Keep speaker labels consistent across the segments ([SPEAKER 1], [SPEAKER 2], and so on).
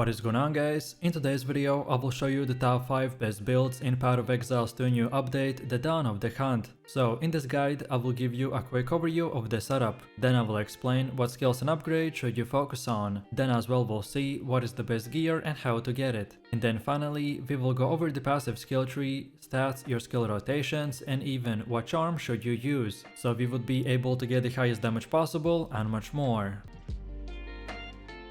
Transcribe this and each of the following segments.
[SPEAKER 1] What is going on, guys? In today's video I will show you the top 5 best builds in Path of Exile's 2 new update, the Dawn of the Hunt. So in this guide I will give you a quick overview of the setup, then I will explain what skills and upgrades should you focus on, then as well we'll see what is the best gear and how to get it. And then finally we will go over the passive skill tree, stats, your skill rotations, and even what charm should you use, so we would be able to get the highest damage possible and much more.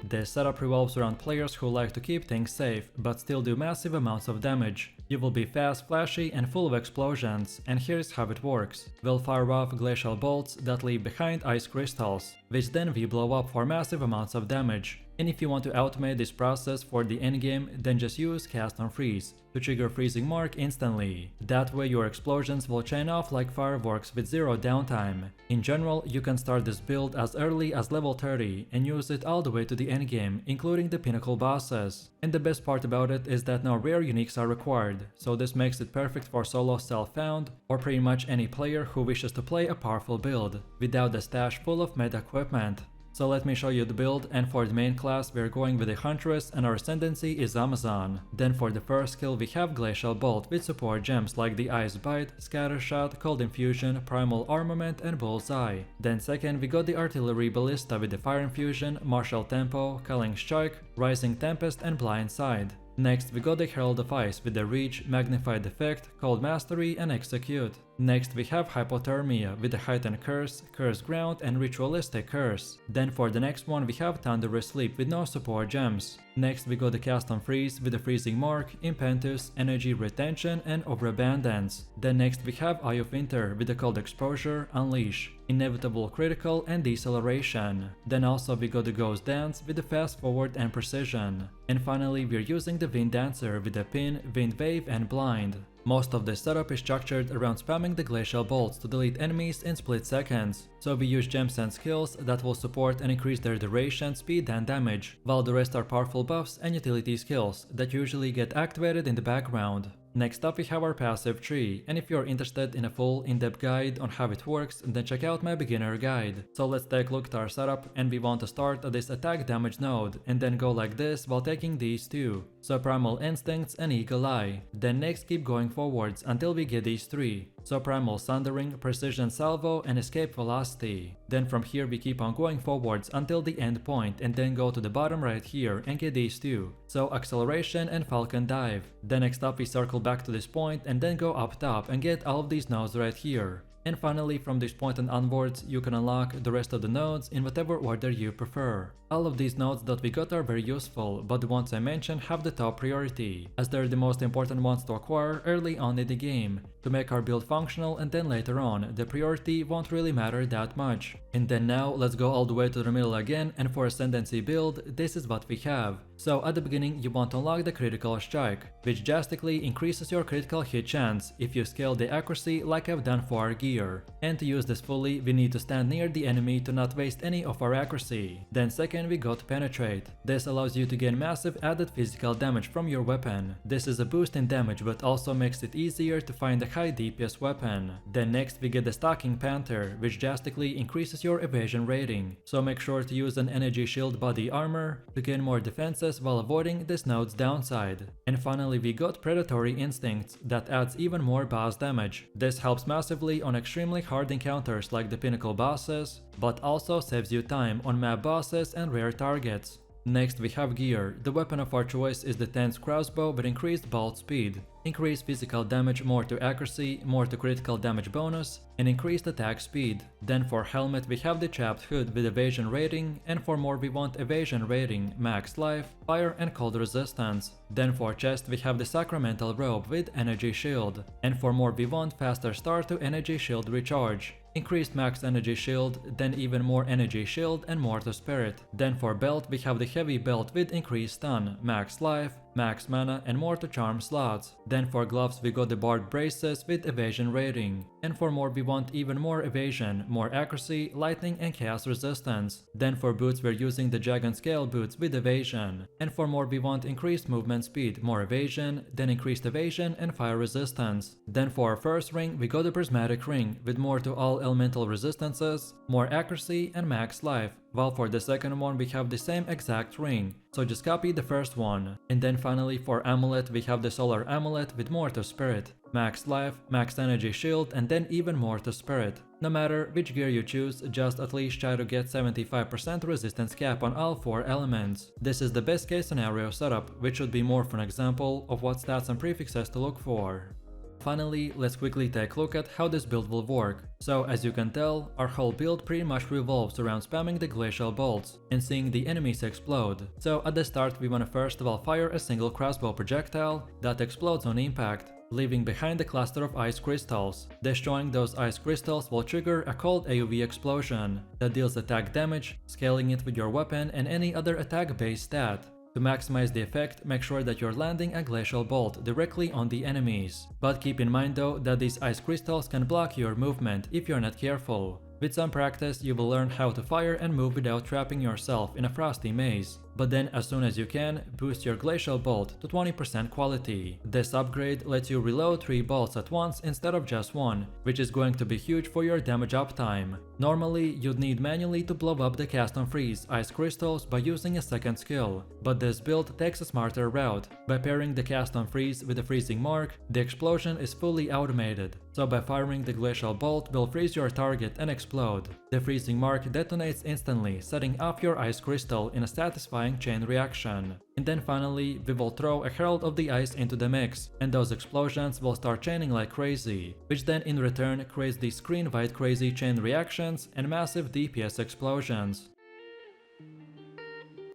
[SPEAKER 1] This setup revolves around players who like to keep things safe, but still do massive amounts of damage. You will be fast, flashy, and full of explosions, and here's how it works. We'll fire off glacial bolts that leave behind ice crystals, which then we blow up for massive amounts of damage. And if you want to automate this process for the endgame, then just use Cast on Freeze to trigger freezing mark instantly. That way your explosions will chain off like fireworks with zero downtime. In general, you can start this build as early as level 30 and use it all the way to the endgame, including the pinnacle bosses. And the best part about it is that no rare uniques are required, so this makes it perfect for solo self-found or pretty much any player who wishes to play a powerful build without a stash full of meta equipment. So let me show you the build, and for the main class we're going with a huntress and our ascendancy is Amazon. Then for the first skill we have glacial bolt with support gems like the ice bite, scatter shot, cold infusion, primal armament, and bullseye. Then second we got the artillery ballista with the fire infusion, martial tempo, culling strike, rising tempest, and blind side. Next we got the Herald of Ice with the reach, magnified effect, cold mastery, and execute. Next we have hypothermia with the heightened curse, cursed ground, and ritualistic curse. Then for the next one we have thunderous sleep with no support gems. Next we got the cast on freeze with the freezing mark, impetus, energy retention, and overabundance. Then next we have Eye of Winter with the cold exposure, unleash, inevitable critical, and deceleration. Then also we got the ghost dance with the fast forward and precision. And finally we're using the wind dancer with the pin, wind wave, and blind. Most of this setup is structured around spamming the glacial bolts to delete enemies in split seconds, so we use gems and skills that will support and increase their duration, speed, and damage, while the rest are powerful buffs and utility skills that usually get activated in the background. Next up we have our passive tree, and if you're interested in a full in-depth guide on how it works, then check out my beginner guide. So let's take a look at our setup, and we want to start at this attack damage node and then go like this while taking these two, so primal instincts and eagle eye. Then next keep going forwards until we get these three, so primal sundering, precision salvo, and escape velocity. Then from here we keep on going forwards until the end point and then go to the bottom right here and get these two, so acceleration and falcon dive. Then next up we circle back to this point and then go up top and get all of these nodes right here. And finally from this point and onwards you can unlock the rest of the nodes in whatever order you prefer. All of these nodes that we got are very useful, but the ones I mentioned have the top priority, as they're the most important ones to acquire early on in the game, to make our build functional, and then later on the priority won't really matter that much. And then now let's go all the way to the middle again, and for ascendancy build this is what we have. So at the beginning you want to unlock the critical strike, which drastically increases your critical hit chance if you scale the accuracy like I've done for our gear. And to use this fully we need to stand near the enemy to not waste any of our accuracy. Then second we got penetrate. This allows you to gain massive added physical damage from your weapon. This is a boost in damage but also makes it easier to find a high DPS weapon. Then next we get the stalking panther, which drastically increases your evasion rating, so make sure to use an energy shield body armor to gain more defenses while avoiding this node's downside. And finally we got predatory instincts that adds even more boss damage. This helps massively on extremely hard encounters like the pinnacle bosses, but also saves you time on map bosses and rare targets. Next we have gear. The weapon of our choice is the tense crossbow with increased bolt speed, increased physical damage, more to accuracy, more to critical damage bonus, and increased attack speed. Then for helmet we have the chapped hood with evasion rating, and for more we want evasion rating, max life, fire, and cold resistance. Then for chest we have the sacramental robe with energy shield, and for more we want faster start to energy shield recharge, increased max energy shield, then even more energy shield, and more to spirit. Then for belt we have the heavy belt with increased stun, max life, max mana, and more to charm slots. Then for gloves we got the barbed braces with evasion rating, and for more we want even more evasion, more accuracy, lightning, and chaos resistance. Then for boots we're using the dragon scale boots with evasion, and for more we want increased movement speed, more evasion, then increased evasion and fire resistance. Then for our first ring we got the prismatic ring with more to all elemental resistances, more accuracy, and max life, while for the second one we have the same exact ring, so just copy the first one. And then finally for amulet we have the solar amulet with more to spirit, max life, max energy shield, and then even more to spirit. No matter which gear you choose, just at least try to get 75% resistance cap on all 4 elements. This is the best case scenario setup, which should be more of an example of what stats and prefixes to look for. Finally, let's quickly take a look at how this build will work. So as you can tell, our whole build pretty much revolves around spamming the glacial bolts and seeing the enemies explode. So at the start we wanna first of all fire a single crossbow projectile that explodes on impact, leaving behind a cluster of ice crystals. Destroying those ice crystals will trigger a cold AoE explosion that deals attack damage, scaling it with your weapon and any other attack-based stat. To maximize the effect, make sure that you're landing a glacial bolt directly on the enemies. But keep in mind though that these ice crystals can block your movement if you're not careful. With some practice, you will learn how to fire and move without trapping yourself in a frosty maze. But then as soon as you can, boost your glacial bolt to 20% quality. This upgrade lets you reload 3 bolts at once instead of just 1, which is going to be huge for your damage uptime. Normally, you'd need manually to blow up the cast on freeze ice crystals by using a second skill, but this build takes a smarter route. By pairing the cast on freeze with the freezing mark, the explosion is fully automated. So by firing the glacial bolt will freeze your target and explode. The freezing mark detonates instantly, setting off your ice crystal in a satisfying chain reaction. And then finally, we will throw a Herald of the Ice into the mix, and those explosions will start chaining like crazy, which then in return creates these screen-wide crazy chain reactions and massive DPS explosions.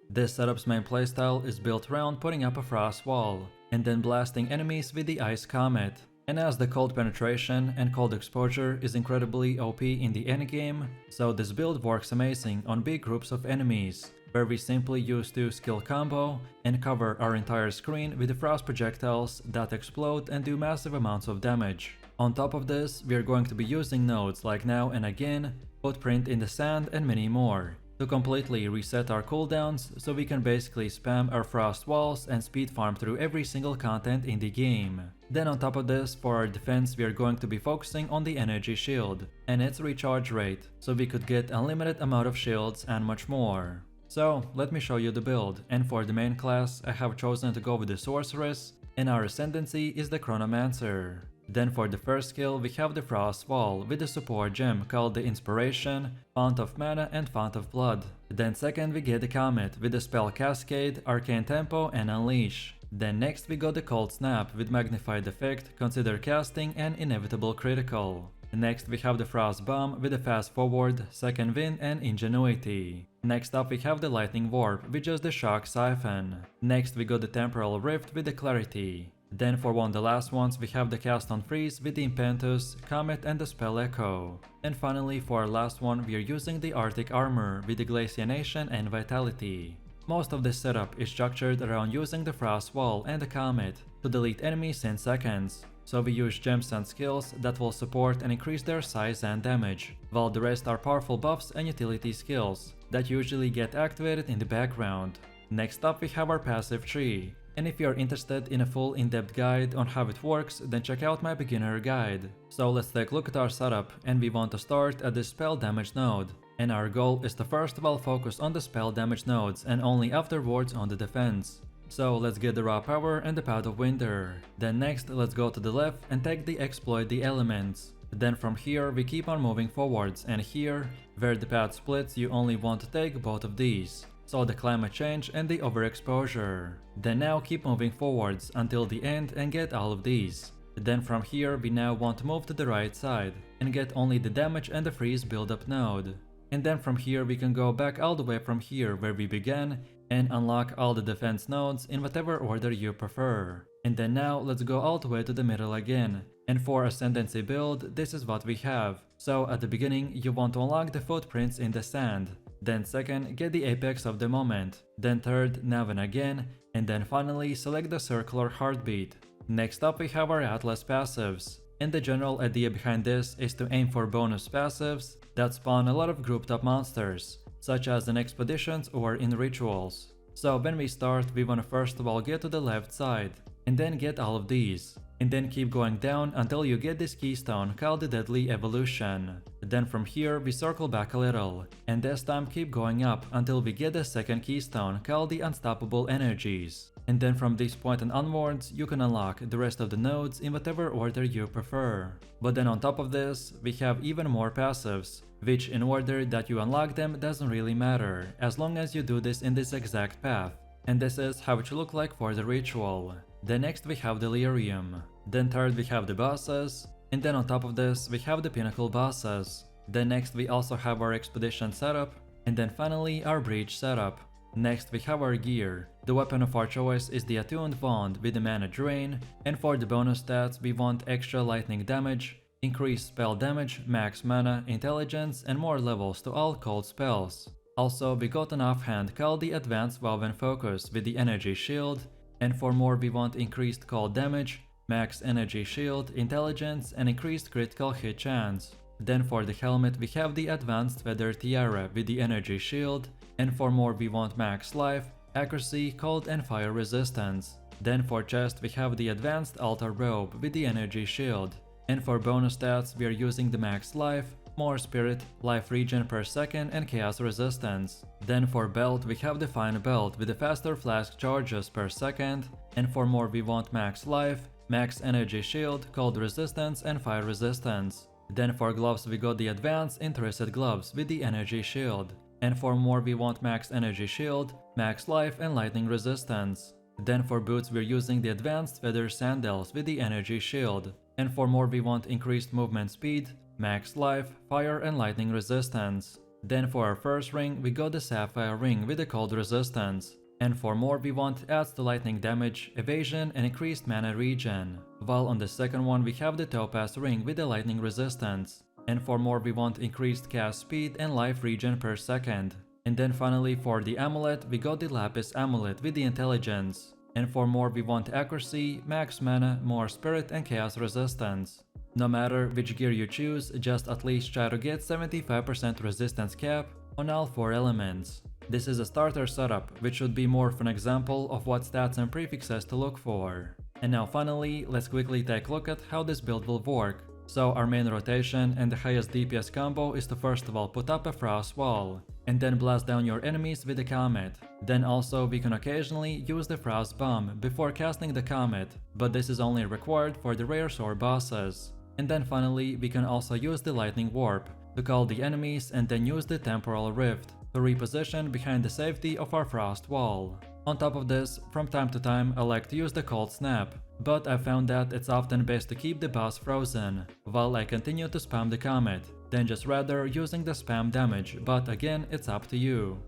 [SPEAKER 1] This setup's main playstyle is built around putting up a frost wall, and then blasting enemies with the Ice Comet. And as the cold penetration and cold exposure is incredibly OP in the endgame, so this build works amazing on big groups of enemies, where we simply use 2 skill combo and cover our entire screen with the frost projectiles that explode and do massive amounts of damage. On top of this, we are going to be using nodes like Now and Again, Footprint in the Sand and many more, to completely reset our cooldowns so we can basically spam our frost walls and speed farm through every single content in the game. Then on top of this, for our defense we are going to be focusing on the energy shield and its recharge rate, so we could get unlimited amount of shields and much more. So let me show you the build, and for the main class I have chosen to go with the sorceress, and our ascendancy is the chronomancer. Then for the first skill we have the Frost Wall with the support gem called the Inspiration, Font of Mana and Font of Blood. Then second we get the Comet with the spell Cascade, Arcane Tempo and Unleash. Then next we got the Cold Snap with Magnified Effect, Consider Casting and Inevitable Critical. Next we have the Frost Bomb with the Fast Forward, Second Wind and Ingenuity. Next up we have the Lightning Warp with just the Shock Siphon. Next we got the Temporal Rift with the Clarity. Then for one of the last ones we have the Cast on Freeze with the Impetus, Comet and the Spell Echo. And finally for our last one we are using the Arctic Armor with the Glaciation and Vitality. Most of this setup is structured around using the Frost Wall and the Comet to delete enemies in seconds. So we use gems and skills that will support and increase their size and damage, while the rest are powerful buffs and utility skills that usually get activated in the background. Next up we have our passive tree, and if you are interested in a full in-depth guide on how it works, then check out my beginner guide. So let's take a look at our setup, and we want to start at the spell damage node. And our goal is to first of all focus on the spell damage nodes and only afterwards on the defense. So let's get the raw power and the path of winter. Then next let's go to the left and take the exploit the elements. Then from here we keep on moving forwards, and here, where the path splits, you only want to take both of these. So the climate change and the overexposure. Then now keep moving forwards until the end and get all of these. Then from here we now want to move to the right side and get only the damage and the freeze build-up node. And then from here we can go back all the way from here where we began and unlock all the defense nodes in whatever order you prefer. And then now let's go all the way to the middle again. And for Ascendancy build, this is what we have. So at the beginning you want to unlock the Footprints in the Sand. Then second, get the Apex of the Moment. Then third, Now and Again. And then finally select the Circular Heartbeat. Next up we have our Atlas passives. And the general idea behind this is to aim for bonus passives that spawn a lot of grouped up monsters, such as in expeditions or in rituals. So when we start, we wanna first of all get to the left side, and then get all of these. and then keep going down until you get this keystone called the Deadly Evolution. Then from here we circle back a little, and this time keep going up until we get the second keystone called the Unstoppable Energies. And then from this point and onwards, you can unlock the rest of the nodes in whatever order you prefer. But then on top of this, we have even more passives, which in order that you unlock them doesn't really matter, as long as you do this in this exact path. And this is how it should look like for the ritual. Then next we have Delirium. Then third we have the bosses. And then on top of this we have the pinnacle bosses. Then next we also have our expedition setup. And then finally our breach setup. Next we have our gear. The weapon of our choice is the attuned wand with the mana drain. And for the bonus stats we want extra lightning damage, increased spell damage, max mana, intelligence, and more levels to all cold spells. Also, we got an offhand called the Advanced Woven Focus with the Energy Shield, and for more we want increased cold damage, max energy shield, intelligence, and increased critical hit chance. Then for the helmet we have the Advanced Feather Tiara with the Energy Shield, and for more we want max life, accuracy, cold and fire resistance. Then for chest we have the Advanced Altar Robe with the Energy Shield, and for bonus stats we are using the max life, more spirit, life regen per second, and chaos resistance. Then for belt we have the fine belt with the faster flask charges per second, and for more we want max life, max energy shield, cold resistance, and fire resistance. Then for gloves we got the advanced interested gloves with the energy shield, and for more we want max energy shield, max life, and lightning resistance. Then for boots we're using the advanced feather sandals with the energy shield, and for more we want increased movement speed, max life, fire, and lightning resistance. Then for our first ring we got the sapphire ring with the cold resistance, and for more we want adds to lightning damage, evasion, and increased mana regen. While on the second one we have the topaz ring with the lightning resistance, and for more we want increased cast speed and life regen per second. And then finally for the amulet we got the lapis amulet with the intelligence, and for more we want accuracy, max mana, more spirit, and chaos resistance. No matter which gear you choose, just at least try to get 75% resistance cap on all 4 elements. This is a starter setup, which should be more of an example of what stats and prefixes to look for. And now finally, let's quickly take a look at how this build will work. So our main rotation and the highest DPS combo is to first of all put up a frost wall, and then blast down your enemies with the comet. Then also we can occasionally use the frost bomb before casting the comet, but this is only required for the rare sword bosses. And then finally we can also use the lightning warp to call the enemies and then use the temporal rift to reposition behind the safety of our frost wall. On top of this, from time to time I like to use the cold snap, but I found that it's often best to keep the boss frozen while I continue to spam the comet, than just rather using the spam damage, but again it's up to you.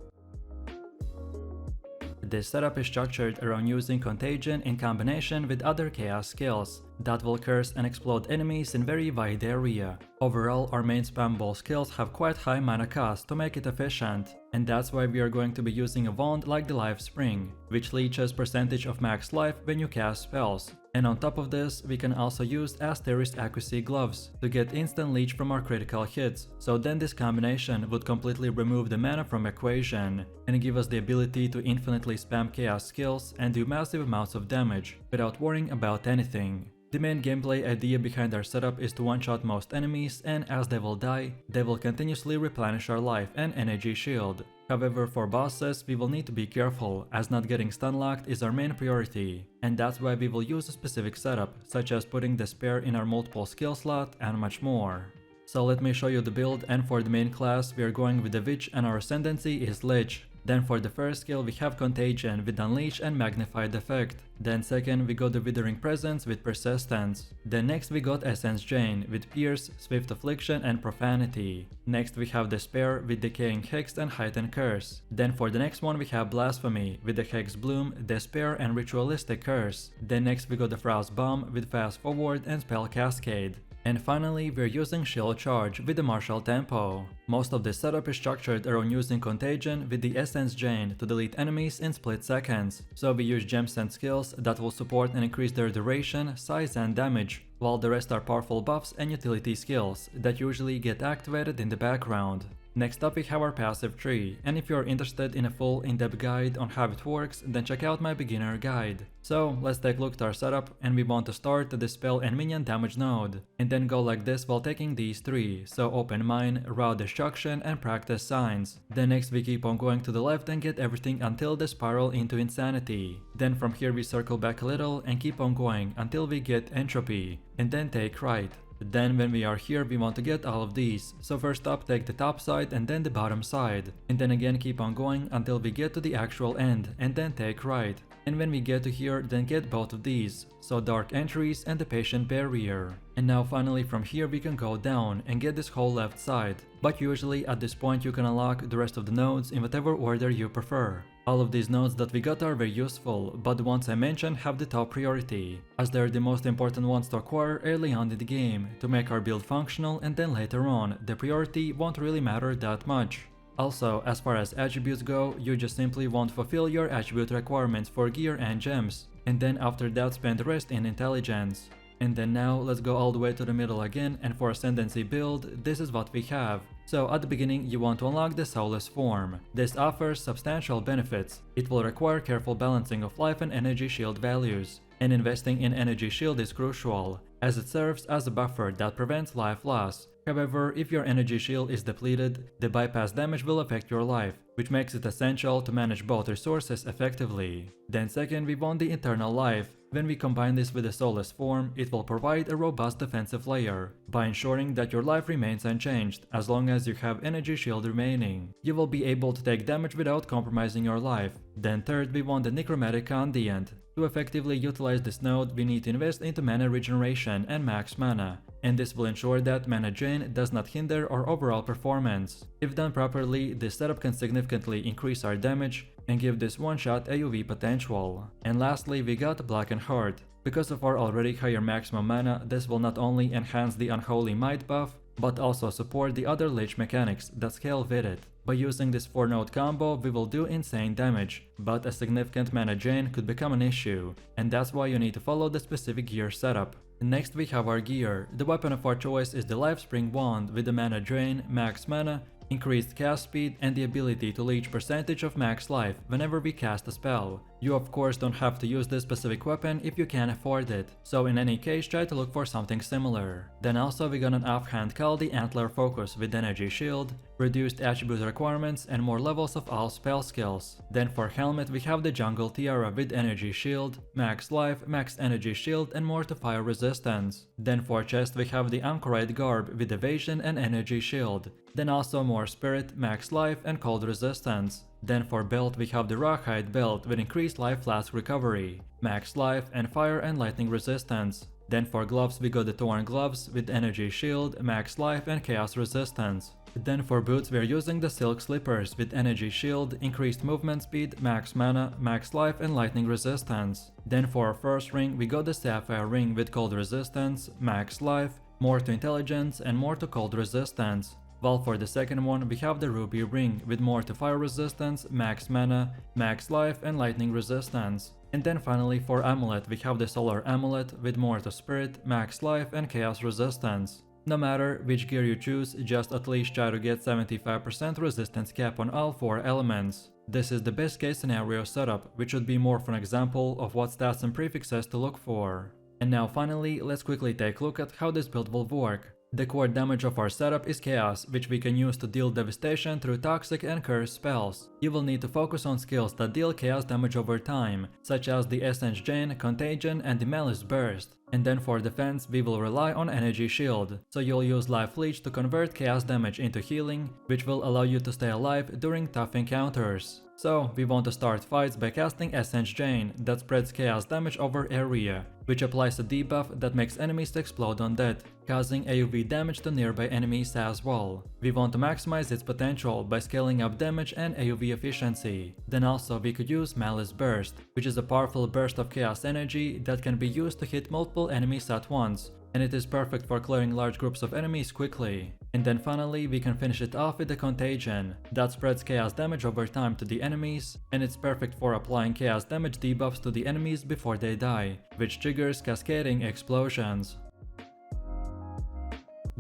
[SPEAKER 1] This setup is structured around using Contagion in combination with other chaos skills that will curse and explode enemies in very wide area. Overall, our main spammable skills have quite high mana cost to make it efficient, and that's why we are going to be using a wand like the Life Spring, which leeches percentage of max life when you cast spells. And on top of this, we can also use Asterisk Accuracy Gloves to get instant leech from our critical hits, so then this combination would completely remove the mana from equation and give us the ability to infinitely spam chaos skills and do massive amounts of damage without worrying about anything. The main gameplay idea behind our setup is to one-shot most enemies, and as they will die, they will continuously replenish our life and energy shield. However, for bosses we will need to be careful, as not getting stun locked is our main priority, and that's why we will use a specific setup, such as putting the spare in our multiple skill slot and much more. So let me show you the build, and for the main class we are going with the Witch and our ascendancy is Lich. Then for the first skill we have Contagion with Unleash and Magnified Effect. Then second we got the Withering Presence with Persistence. Then next we got Essence Drain with Pierce, Swift Affliction, and Profanity. Next we have Despair with Decaying Hex and Heightened Curse. Then for the next one we have Blasphemy with the Hex Bloom, Despair, and Ritualistic Curse. Then next we got the Frost Bomb with Fast Forward and Spell Cascade. And finally, we're using Shield Charge with the Martial Tempo. Most of this setup is structured around using Contagion with the Essence Drain to delete enemies in split seconds, so we use gems and skills that will support and increase their duration, size, and damage, while the rest are powerful buffs and utility skills that usually get activated in the background. Next up we have our passive tree, and if you're interested in a full in-depth guide on how it works, then check out my beginner guide. So let's take a look at our setup, and we want to start the dispel and minion damage node, and then go like this while taking these three, so open mine, route destruction, and practice signs. Then next we keep on going to the left and get everything until the spiral into insanity. Then from here we circle back a little and keep on going until we get entropy, and then take right. Then when we are here we want to get all of these, so first up take the top side and then the bottom side, and then again keep on going until we get to the actual end, and then take right. And when we get to here, then get both of these, so dark entries and the patient barrier. And now finally from here we can go down and get this whole left side, but usually at this point you can unlock the rest of the nodes in whatever order you prefer. All of these nodes that we got are very useful, but the ones I mentioned have the top priority, as they're the most important ones to acquire early on in the game, to make our build functional, and then later on, the priority won't really matter that much. Also, as far as attributes go, you just simply want to fulfill your attribute requirements for gear and gems, and then after that spend the rest in intelligence. And then now let's go all the way to the middle again, and for ascendancy build, this is what we have. So at the beginning you want to unlock the soulless form. This offers substantial benefits. It will require careful balancing of life and energy shield values, and investing in energy shield is crucial, as it serves as a buffer that prevents life loss. However, if your energy shield is depleted, the bypass damage will affect your life, which makes it essential to manage both resources effectively. Then second, we want the eternal life. When we combine this with the soulless form, it will provide a robust defensive layer, by ensuring that your life remains unchanged as long as you have energy shield remaining. You will be able to take damage without compromising your life. Then third, we want the necromantic condient. To effectively utilize this node, we need to invest into mana regeneration and max mana, and this will ensure that mana drain does not hinder our overall performance. If done properly, this setup can significantly increase our damage and give this one-shot AoE potential. And lastly, we got Blackened Heart. Because of our already higher maximum mana, this will not only enhance the Unholy Might buff, but also support the other lich mechanics that scale with it. By using this 4-node combo, we will do insane damage, but a significant mana drain could become an issue, and that's why you need to follow the specific gear setup. Next we have our gear. The weapon of our choice is the Lifespring Wand with the mana drain, max mana, increased cast speed, and the ability to leech percentage of max life whenever we cast a spell. You of course don't have to use this specific weapon if you can afford it, so in any case try to look for something similar. Then also we got an offhand called the Antler Focus with energy shield, reduced attribute requirements, and more levels of all spell skills. Then for helmet we have the Jungle Tiara with energy shield, max life, max energy shield, and more to fire resistance. Then for chest we have the Anchorite Garb with evasion and energy shield. Then also more spirit, max life, and cold resistance. Then for belt we have the Rawhide Belt with increased life flask recovery, max life, and fire and lightning resistance. Then for gloves we got the Torn Gloves with energy shield, max life, and chaos resistance. Then for boots we are using the Silk Slippers with energy shield, increased movement speed, max mana, max life, and lightning resistance. Then for our first ring we got the Sapphire Ring with cold resistance, max life, more to intelligence, and more to cold resistance. While for the second one we have the Ruby Ring with more to fire resistance, max mana, max life, and lightning resistance. And then finally for amulet we have the Solar Amulet with more to spirit, max life, and chaos resistance. No matter which gear you choose, just at least try to get 75% resistance cap on all 4 elements. This is the best case scenario setup, which should be more of an example of what stats and prefixes to look for. And now finally, let's quickly take a look at how this build will work. The core damage of our setup is Chaos, which we can use to deal devastation through toxic and cursed spells. You will need to focus on skills that deal Chaos damage over time, such as the Essence Drain, Contagion, and the Malice Burst. And then for defense, we will rely on Energy Shield, so you'll use Life Leech to convert Chaos damage into healing, which will allow you to stay alive during tough encounters. So, we want to start fights by casting Essence Drain that spreads Chaos damage over area, which applies a debuff that makes enemies explode on death, causing AoV damage to nearby enemies as well. We want to maximize its potential by scaling up damage and AoV efficiency. Then also we could use Malice Burst, which is a powerful burst of Chaos energy that can be used to hit multiple enemies at once, and it is perfect for clearing large groups of enemies quickly. And then finally we can finish it off with the Contagion that spreads Chaos damage over time to the enemies, and it's perfect for applying Chaos damage debuffs to the enemies before they die, which triggers cascading explosions.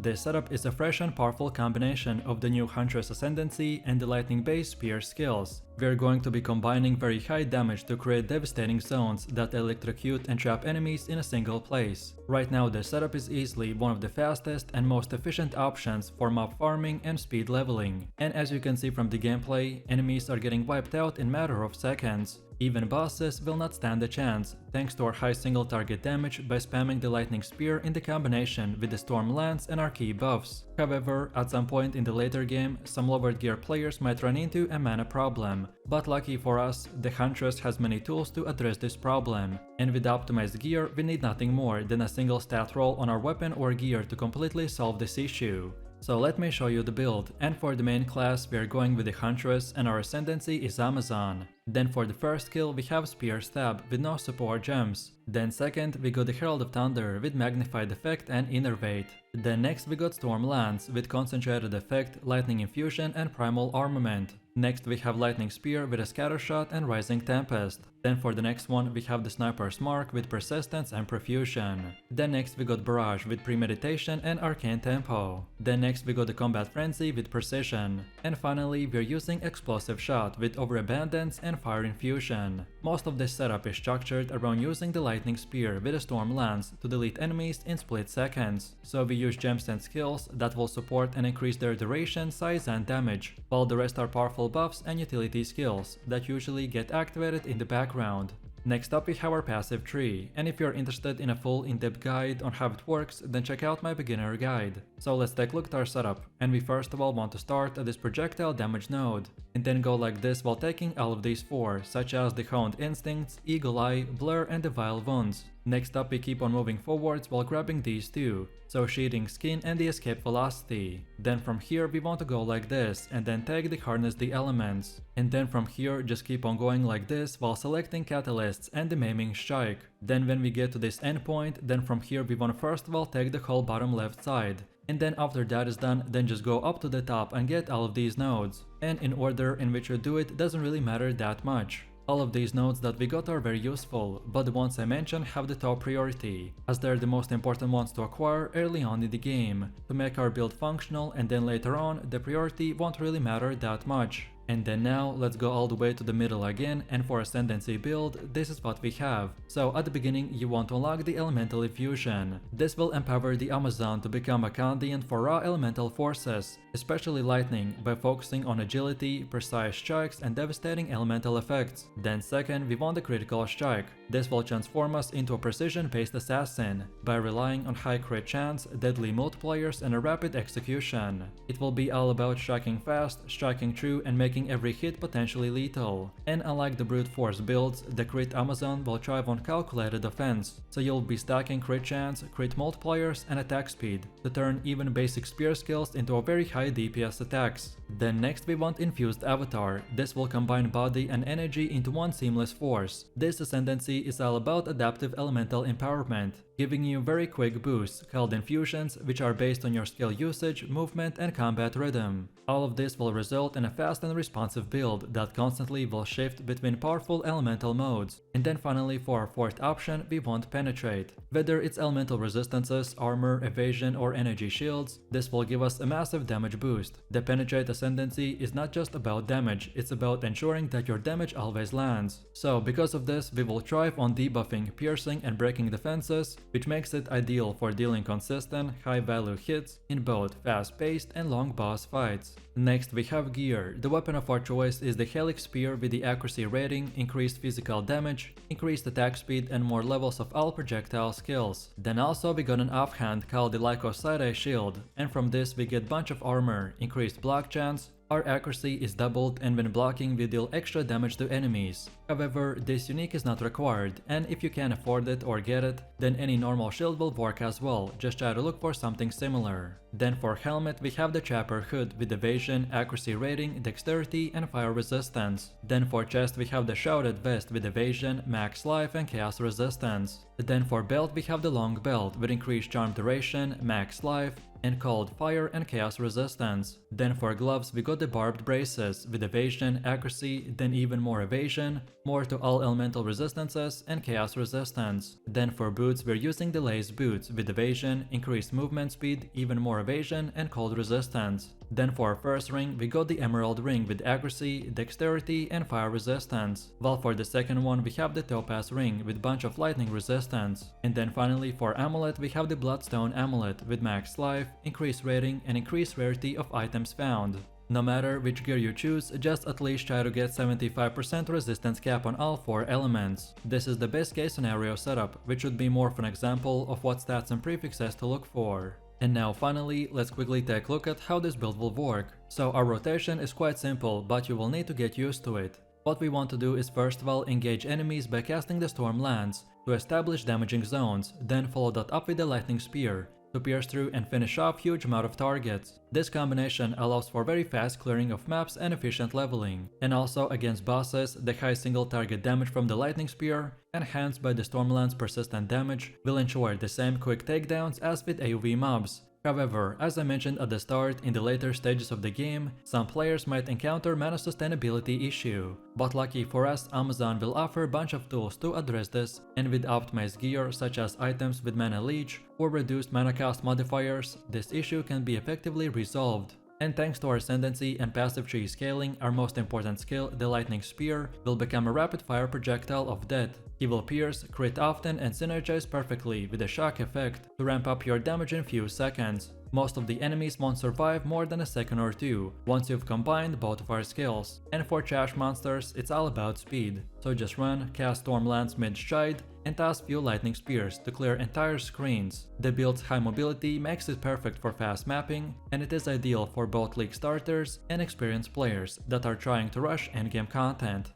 [SPEAKER 1] this setup is a fresh and powerful combination of the new Huntress Ascendancy and the lightning-based spear skills. We are going to be combining very high damage to create devastating zones that electrocute and trap enemies in a single place. Right now this setup is easily one of the fastest and most efficient options for mob farming and speed leveling. And as you can see from the gameplay, enemies are getting wiped out in a matter of seconds. Even bosses will not stand a chance, thanks to our high single target damage by spamming the lightning spear in the combination with the storm lance and our key buffs. However, at some point in the later game, some lower gear players might run into a mana problem, but lucky for us, the Huntress has many tools to address this problem, and with optimized gear we need nothing more than a single stat roll on our weapon or gear to completely solve this issue. So let me show you the build, and for the main class we are going with the Huntress and our ascendancy is Amazon. Then for the first skill we have Spear Stab with no support gems. Then second we got the Herald of Thunder with magnified effect and innervate. Then next we got Storm Lance with concentrated effect, lightning infusion and primal armament. Next we have Lightning Spear with a scatter shot and Rising Tempest. Then for the next one we have the Sniper's Mark with persistence and profusion. Then next we got Barrage with premeditation and arcane tempo. Then next we got the Combat Frenzy with precision. And finally we're using Explosive Shot with overabundance and fire infusion. Most of this setup is structured around using the Lightning Spear with a Storm Lance to delete enemies in split seconds. So we use gems and skills that will support and increase their duration, size and damage, while the rest are powerful buffs and utility skills that usually get activated in the background. Next up we have our passive tree, and if you're interested in a full in-depth guide on how it works, then check out my beginner guide. So let's take a look at our setup, and we first of all want to start at this projectile damage node, and then go like this while taking all of these four, such as the Honed Instincts, Eagle Eye, Blur and the Vile Wounds. Next up we keep on moving forwards while grabbing these two, so Sheathing Skin and the Escape Velocity. Then from here we want to go like this and then take the Harness the Elements. And then from here just keep on going like this while selecting Catalysts and the Maiming Strike. Then when we get to this endpoint, then from here we want to first of all take the whole bottom left side. And then after that is done, then just go up to the top and get all of these nodes. And in order in which you do it doesn't really matter that much. All of these nodes that we got are very useful, but the ones I mentioned have the top priority, as they're the most important ones to acquire early on in the game, to make our build functional, and then later on the priority won't really matter that much. And then now let's go all the way to the middle again, and for Ascendancy build, this is what we have. So at the beginning you want to unlock the Elemental Infusion. This will empower the Amazon to become a conduit for raw elemental forces, especially lightning, by focusing on agility, precise strikes and devastating elemental effects. Then second we want the Critical Strike. This will transform us into a precision-based assassin, by relying on high crit chance, deadly multipliers and a rapid execution. It will be all about striking fast, striking true and making every hit potentially lethal. And unlike the brute force builds, the crit Amazon will thrive on calculated offense, so you'll be stacking crit chance, crit multipliers and attack speed to turn even basic spear skills into a very high DPS attacks. Then next we want Infused Avatar. This will combine body and energy into one seamless force. This ascendancy is all about adaptive elemental empowerment, giving you very quick boosts called infusions, which are based on your skill usage, movement and combat rhythm. All of this will result in a fast and responsive build that constantly will shift between powerful elemental modes. And then finally for our fourth option we want Penetrate. Whether it's elemental resistances, armor, evasion or energy shields, this will give us a massive damage boost. The Penetrate ascendancy is not just about damage, it's about ensuring that your damage always lands. So because of this we will thrive on debuffing, piercing and breaking defenses, which makes it ideal for dealing consistent, high-value hits in both fast-paced and long boss fights. Next we have gear. The weapon of our choice is the Helix Spear with the accuracy rating, increased physical damage, increased attack speed and more levels of all projectile skills. Then also we got an offhand called the Lycos Side-Eye Shield, and from this we get bunch of armor, increased block chance, our accuracy is doubled and when blocking we deal extra damage to enemies. However, this unique is not required, and if you can't afford it or get it, then any normal shield will work as well, just try to look for something similar. Then for helmet we have the Trapper Hood with evasion, accuracy rating, dexterity and fire resistance. Then for chest we have the Shrouded Vest with evasion, max life and chaos resistance. Then for belt we have the Long Belt with increased charm duration, max life, and called Fire and Chaos Resistance. Then for gloves we got the barbed braces with evasion, accuracy, then even more evasion, more to all elemental resistances and chaos resistance. Then for boots we're using the lace boots with evasion, increased movement speed, even more evasion and cold resistance. Then for our first ring we got the emerald ring with accuracy, dexterity and fire resistance, while for the second one we have the topaz ring with bunch of lightning resistance. And then finally for amulet we have the bloodstone amulet with max life, increased rating and increased rarity of items found. No matter which gear you choose, just at least try to get 75% resistance cap on all 4 elements. This is the best case scenario setup, which would be more of an example of what stats and prefixes to look for. And now finally, let's quickly take a look at how this build will work. So our rotation is quite simple, but you will need to get used to it. What we want to do is first of all engage enemies by casting the Storm Lance to establish damaging zones, then follow that up with the Lightning Spear to pierce through and finish off huge amount of targets. This combination allows for very fast clearing of maps and efficient leveling. And also against bosses, the high single target damage from the Lightning Spear, enhanced by the Stormland's persistent damage, will ensure the same quick takedowns as with AoV mobs. However, as I mentioned at the start, in the later stages of the game, some players might encounter mana sustainability issue. But lucky for us, Amazon will offer a bunch of tools to address this, and with optimized gear such as items with mana leech or reduced mana cost modifiers, this issue can be effectively resolved. And thanks to our Ascendancy and passive tree scaling, our most important skill, the Lightning Spear, will become a rapid fire projectile of death. He will pierce, crit often and synergize perfectly with a shock effect to ramp up your damage in few seconds. Most of the enemies won't survive more than a second or two once you've combined both of our skills. And for trash monsters, it's all about speed. So just run, cast Storm Lance mid-stride, and toss few lightning spears to clear entire screens. The build's high mobility makes it perfect for fast mapping, and it is ideal for both league starters and experienced players that are trying to rush endgame content.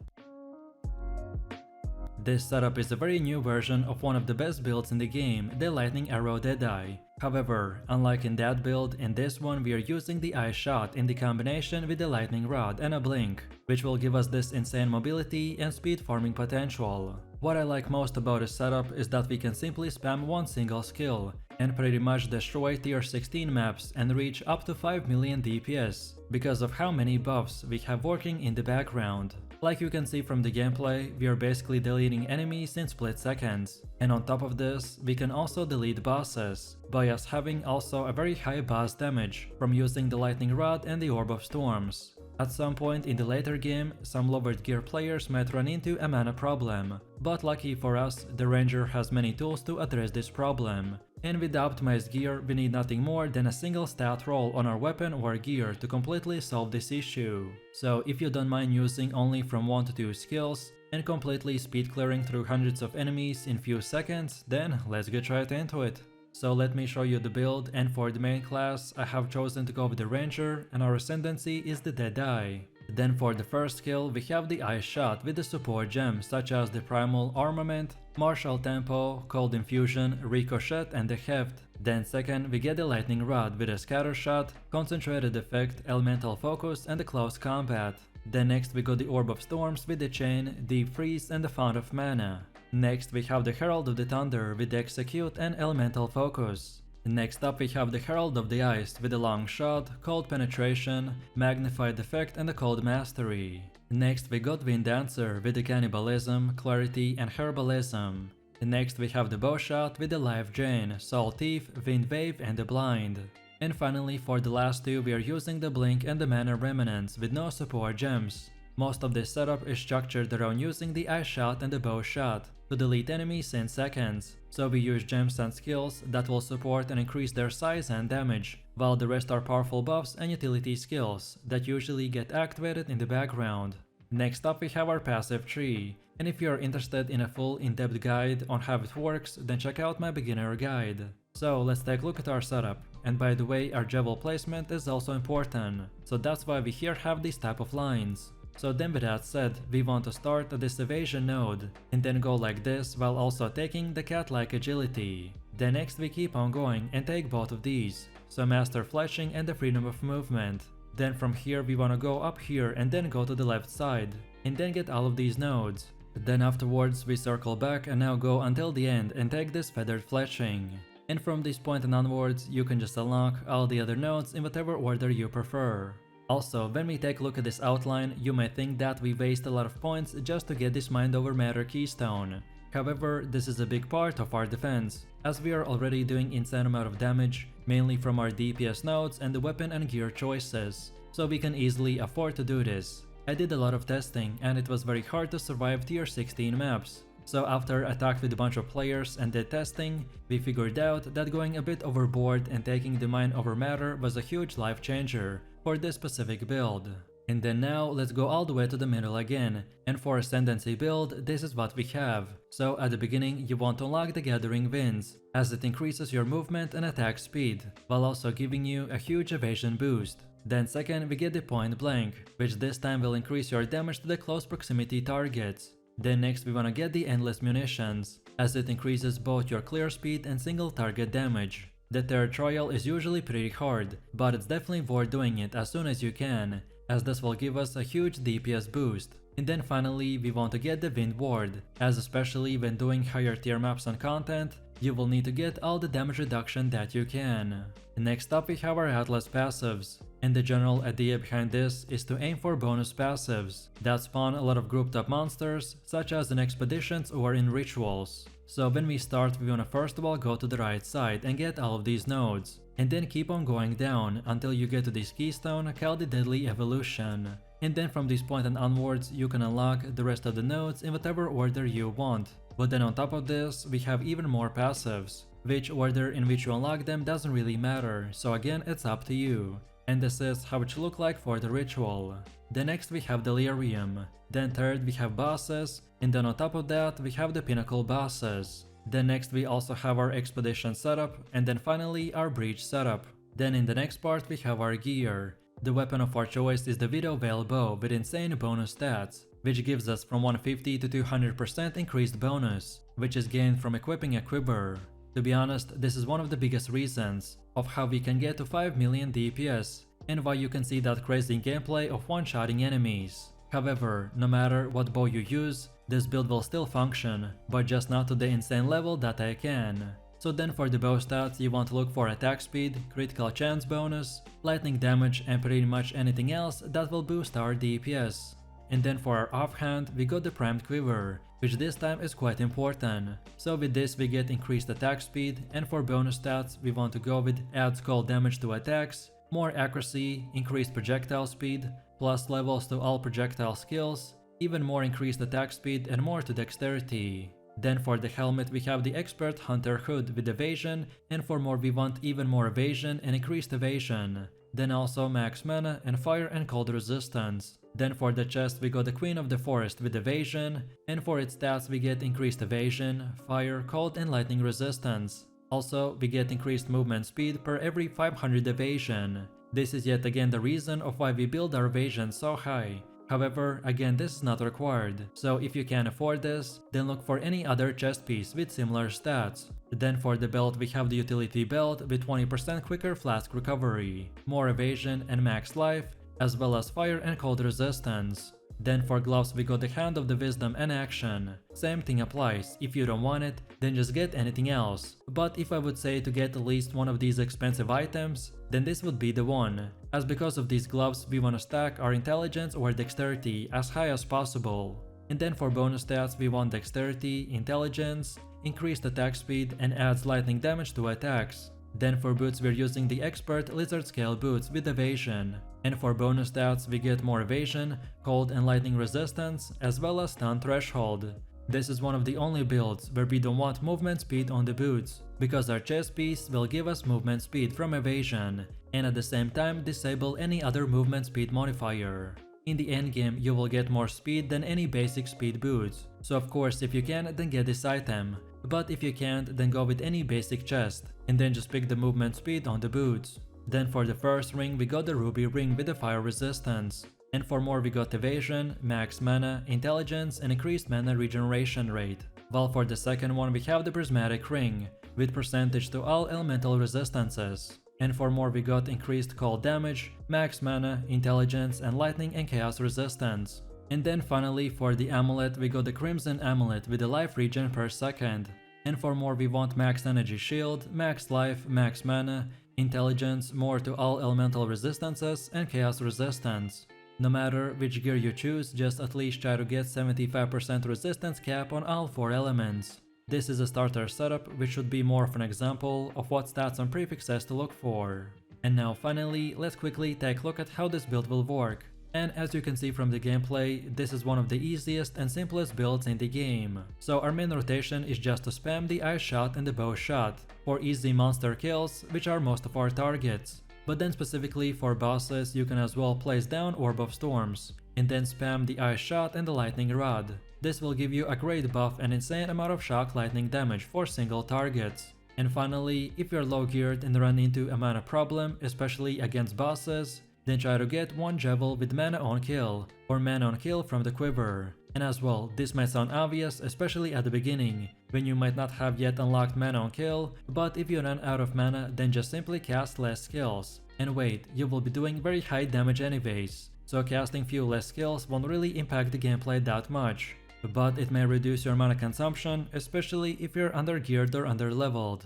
[SPEAKER 1] This setup is a very new version of one of the best builds in the game, the Lightning Arrow Deadeye. However, unlike in that build, in this one we are using the Ice Shot in the combination with the Lightning Rod and a Blink, which will give us this insane mobility and speed farming potential. What I like most about this setup is that we can simply spam one single skill and pretty much destroy tier 16 maps and reach up to 5 million DPS because of how many buffs we have working in the background. Like you can see from the gameplay, we are basically deleting enemies in split seconds. And on top of this, we can also delete bosses, by us having also a very high boss damage from using the Lightning Rod and the Orb of Storms. At some point in the later game, some lowered gear players might run into a mana problem, but lucky for us, the Ranger has many tools to address this problem. And with the optimized gear, we need nothing more than a single stat roll on our weapon or gear to completely solve this issue. So if you don't mind using only from 1 to 2 skills, and completely speed clearing through hundreds of enemies in few seconds, then let's get right into it. So let me show you the build, and for the main class, I have chosen to go with the Ranger, and our Ascendancy is the Deadeye. Then for the first skill, we have the Ice Shot with the support gems such as the Primal Armament, Martial Tempo, Cold Infusion, Ricochet and the Heft. Then second, we get the Lightning Rod with a Scatter Shot, Concentrated Effect, Elemental Focus and the Close Combat. Then next we got the Orb of Storms with the Chain, Deep Freeze and the Fount of Mana. Next we have the Herald of the Thunder with the Execute and Elemental Focus. Next up we have the Herald of the Ice with the Long Shot, Cold Penetration, Magnified Effect and the Cold Mastery. Next we got Wind Dancer with the Cannibalism, Clarity and Herbalism. Next we have the Bow Shot with the Life Drain, Soul Thief, Wind Wave and the Blind. And finally for the last two we are using the Blink and the Mana Remnants with no support gems. Most of this setup is structured around using the Ice Shot and the Bow Shot to delete enemies in seconds, so we use gems and skills that will support and increase their size and damage, while the rest are powerful buffs and utility skills that usually get activated in the background. Next up we have our passive tree, and if you are interested in a full in-depth guide on how it works, then check out my beginner guide. So let's take a look at our setup, and by the way our Jewel placement is also important, so that's why we here have these type of lines. So then with that said, we want to start at this evasion node, and then go like this while also taking the cat-like agility. Then next we keep on going and take both of these, so master flashing and the freedom of movement. Then from here we want to go up here and then go to the left side, and then get all of these nodes. Then afterwards we circle back and now go until the end and take this feathered flashing. And from this point and onwards, you can just unlock all the other nodes in whatever order you prefer. Also, when we take a look at this outline, you may think that we waste a lot of points just to get this mind over matter keystone. However, this is a big part of our defense, as we are already doing insane amount of damage, mainly from our DPS nodes and the weapon and gear choices, so we can easily afford to do this. I did a lot of testing and it was very hard to survive tier 16 maps. So after I talked with a bunch of players and did testing, we figured out that going a bit overboard and taking the mind over matter was a huge life changer for this specific build. And then now let's go all the way to the middle again, and for Ascendancy build this is what we have. So at the beginning you want to unlock the Gathering Winds, as it increases your movement and attack speed, while also giving you a huge evasion boost. Then second we get the Point Blank, which this time will increase your damage to the close proximity targets. Then next we wanna get the Endless Munitions, as it increases both your clear speed and single target damage. The third trial is usually pretty hard, but it's definitely worth doing it as soon as you can, as this will give us a huge DPS boost. And then finally we want to get the Wind Ward, as especially when doing higher tier maps and content, you will need to get all the damage reduction that you can. Next up we have our Atlas passives, and the general idea behind this is to aim for bonus passives that spawn a lot of grouped up monsters, such as in expeditions or in rituals. So when we start we wanna first of all go to the right side and get all of these nodes, and then keep on going down until you get to this keystone called the Deadly Evolution. And then from this point and onwards you can unlock the rest of the nodes in whatever order you want. But then on top of this we have even more passives. Which order in which you unlock them doesn't really matter, so again it's up to you. And this is how it should look like for the ritual. Then next we have Delirium. Then third we have bosses, and then on top of that we have the pinnacle bosses. Then next we also have our expedition setup, and then finally our breach setup. Then in the next part we have our gear. The weapon of our choice is the Widow Veil bow with insane bonus stats, which gives us from 150 to 200% increased bonus, which is gained from equipping a quiver. To be honest, this is one of the biggest reasons of how we can get to 5 million DPS, and why you can see that crazy gameplay of one-shotting enemies. However, no matter what bow you use, this build will still function, but just not to the insane level that I can. So then for the bow stats you want to look for attack speed, critical chance bonus, lightning damage and pretty much anything else that will boost our DPS. And then for our offhand we got the primed quiver, which this time is quite important. So with this we get increased attack speed, and for bonus stats we want to go with adds cold damage to attacks, more accuracy, increased projectile speed, plus levels to all projectile skills, even more increased attack speed and more to dexterity. Then for the helmet we have the Expert Hunter hood with evasion, and for more we want even more evasion and increased evasion. Then also max mana and fire and cold resistance. Then for the chest we got the Queen of the Forest with evasion, and for its stats we get increased evasion, fire, cold and lightning resistance. Also we get increased movement speed per every 500 evasion. This is yet again the reason of why we build our evasion so high. However, again this is not required, so if you can afford this, then look for any other chest piece with similar stats. Then for the belt we have the utility belt with 20% quicker flask recovery, more evasion and max life, as well as fire and cold resistance. Then for gloves we got the Hand of the Wisdom and Action. Same thing applies, if you don't want it, then just get anything else. But if I would say to get at least one of these expensive items, then this would be the one, as because of these gloves we want to stack our intelligence or dexterity as high as possible. And then for bonus stats we want dexterity, intelligence, increased attack speed and adds lightning damage to attacks. Then for boots we're using the Expert Lizard Scale boots with evasion. And for bonus stats we get more evasion, cold and lightning resistance, as well as stun threshold. This is one of the only builds where we don't want movement speed on the boots, because our chest piece will give us movement speed from evasion, and at the same time disable any other movement speed modifier. In the endgame you will get more speed than any basic speed boots, so of course if you can then get this item, but if you can't then go with any basic chest, and then just pick the movement speed on the boots. Then for the first ring we got the Ruby ring with the fire resistance, and for more we got evasion, max mana, intelligence and increased mana regeneration rate. While for the second one we have the Prismatic ring, with percentage to all elemental resistances. And for more we got increased cold damage, max mana, intelligence and lightning and chaos resistance. And then finally for the amulet we got the Crimson amulet with the life regen per second. And for more we want max energy shield, max life, max mana, intelligence, more to all elemental resistances, and chaos resistance. No matter which gear you choose, just at least try to get 75% resistance cap on all 4 elements. This is a starter setup, which should be more of an example of what stats and prefixes to look for. And now finally, let's quickly take a look at how this build will work. And as you can see from the gameplay, this is one of the easiest and simplest builds in the game. So our main rotation is just to spam the ice shot and the bow shot, for easy monster kills, which are most of our targets. But then specifically for bosses, you can as well place down Orb of Storms, and then spam the ice shot and the lightning rod. This will give you a great buff and insane amount of shock lightning damage for single targets. And finally, if you're low geared and run into a mana problem, especially against bosses, then try to get 1 Javel with mana on kill, or mana on kill from the quiver. And as well, this might sound obvious, especially at the beginning, when you might not have yet unlocked mana on kill, but if you run out of mana, then just simply cast less skills. And wait, you will be doing very high damage anyways, so casting few less skills won't really impact the gameplay that much. But it may reduce your mana consumption, especially if you're under geared or under leveled.